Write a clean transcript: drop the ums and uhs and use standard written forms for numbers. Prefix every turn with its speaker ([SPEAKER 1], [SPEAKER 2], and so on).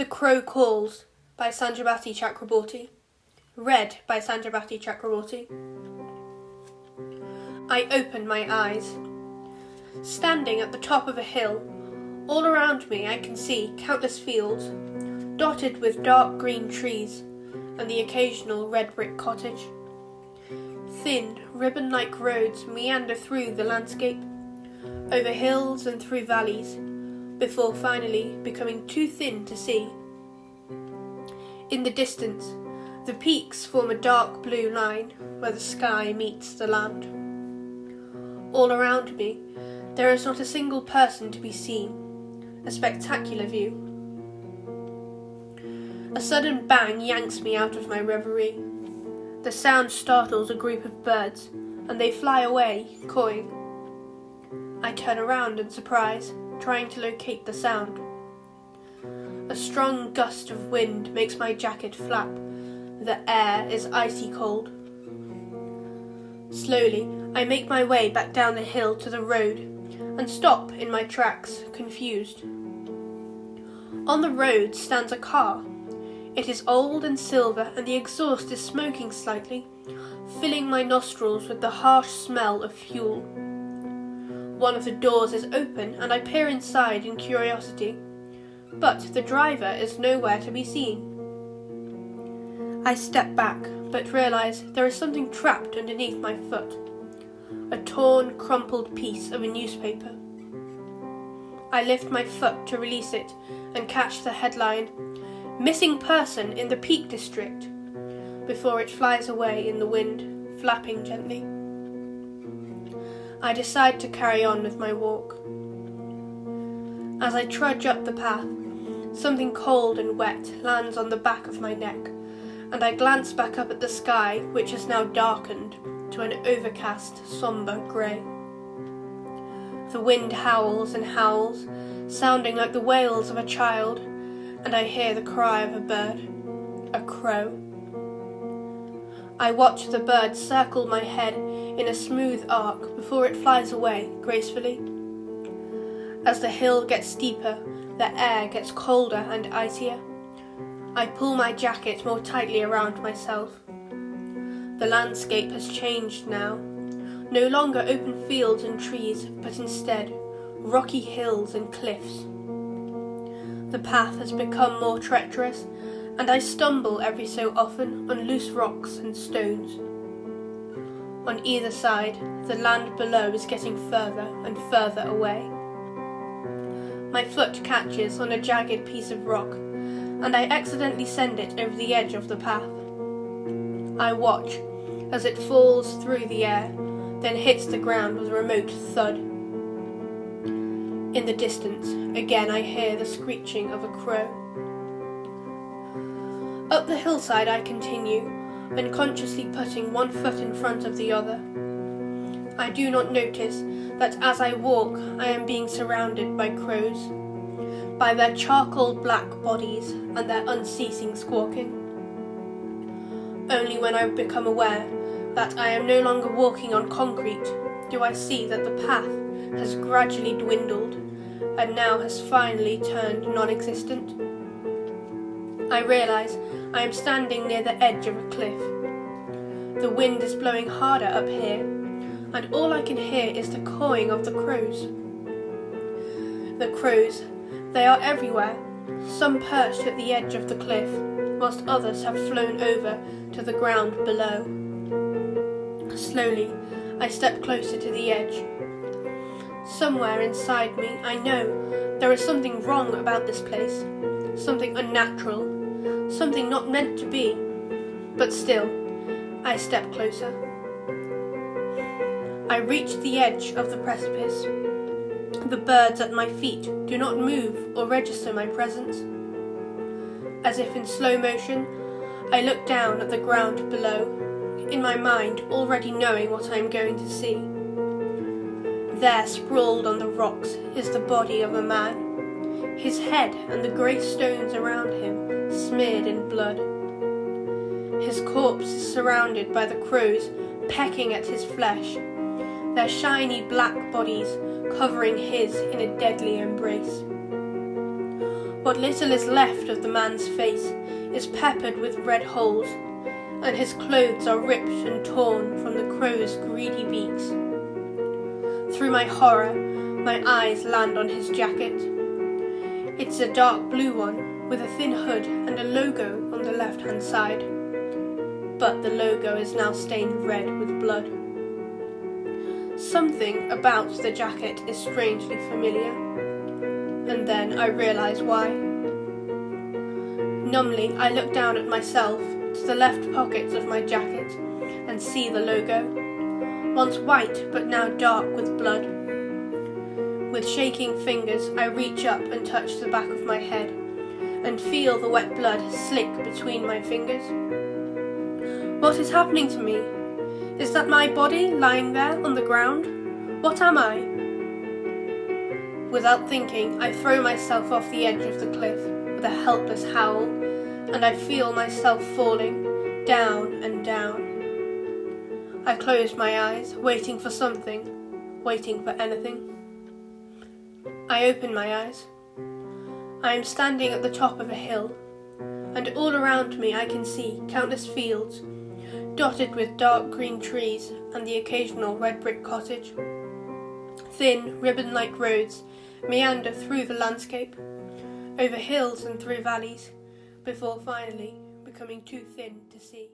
[SPEAKER 1] The Crow Calls by Sanjabati Chakraborty. Read by Sanjabati Chakraborty. I opened my eyes. Standing at the top of a hill, all around me I can see countless fields, dotted with dark green trees and the occasional red brick cottage. Thin, ribbon-like roads meander through the landscape, over hills and through valleys, before finally becoming too thin to see. In the distance, the peaks form a dark blue line where the sky meets the land. All around me, there is not a single person to be seen, a spectacular view. A sudden bang yanks me out of my reverie. The sound startles a group of birds, and they fly away, cawing. I turn around in surprise, trying to locate the sound. A strong gust of wind makes my jacket flap. The air is icy cold. Slowly, I make my way back down the hill to the road and stop in my tracks, confused. On the road stands a car. It is old and silver, and the exhaust is smoking slightly, filling my nostrils with the harsh smell of fuel. One of the doors is open, and I peer inside in curiosity, but the driver is nowhere to be seen. I step back, but realise there is something trapped underneath my foot. A torn, crumpled piece of a newspaper. I lift my foot to release it and catch the headline, "Missing Person in the Peak District," before it flies away in the wind, flapping gently. I decide to carry on with my walk. As I trudge up the path, something cold and wet lands on the back of my neck, and I glance back up at the sky, which has now darkened to an overcast, sombre grey. The wind howls and howls, sounding like the wails of a child, and I hear the cry of a bird, a crow. I watch the bird circle my head in a smooth arc before it flies away gracefully. As the hill gets steeper, the air gets colder and icier. I pull my jacket more tightly around myself. The landscape has changed now. No longer open fields and trees, but instead rocky hills and cliffs. The path has become more treacherous, and I stumble every so often on loose rocks and stones. On either side, the land below is getting further and further away. My foot catches on a jagged piece of rock, and I accidentally send it over the edge of the path. I watch as it falls through the air, then hits the ground with a remote thud. In the distance, again I hear the screeching of a crow. Up the hillside I continue, unconsciously putting one foot in front of the other. I do not notice that as I walk I am being surrounded by crows, by their charcoal black bodies and their unceasing squawking. Only when I become aware that I am no longer walking on concrete do I see that the path has gradually dwindled and now has finally turned non-existent. I realise I am standing near the edge of a cliff. The wind is blowing harder up here, and all I can hear is the cawing of the crows. The crows, they are everywhere, some perched at the edge of the cliff, whilst others have flown over to the ground below. Slowly, I step closer to the edge. Somewhere inside me, I know there is something wrong about this place, something unnatural, something not meant to be, but still, I step closer. I reach the edge of the precipice. The birds at my feet do not move or register my presence. As if in slow motion, I look down at the ground below, in my mind already knowing what I am going to see. There, sprawled on the rocks, is the body of a man, his head and the grey stones around him smeared in blood. His corpse is surrounded by the crows pecking at his flesh, their shiny black bodies covering his in a deadly embrace. What little is left of the man's face is peppered with red holes, and his clothes are ripped and torn from the crow's greedy beaks. Through my horror, my eyes land on his jacket. It's a dark blue one, with a thin hood and a logo on the left-hand side. But the logo is now stained red with blood. Something about the jacket is strangely familiar, and then I realize why. Numbly, I look down at myself, to the left pockets of my jacket, and see the logo, once white but now dark with blood. With shaking fingers, I reach up and touch the back of my head, and feel the wet blood slick between my fingers. What is happening to me? Is that my body lying there on the ground? What am I? Without thinking, I throw myself off the edge of the cliff with a helpless howl, and I feel myself falling down and down. I close my eyes, waiting for something, waiting for anything. I open my eyes. I am standing at the top of a hill, and all around me I can see countless fields, dotted with dark green trees and the occasional red brick cottage. Thin, ribbon-like roads meander through the landscape, over hills and through valleys, before finally becoming too thin to see.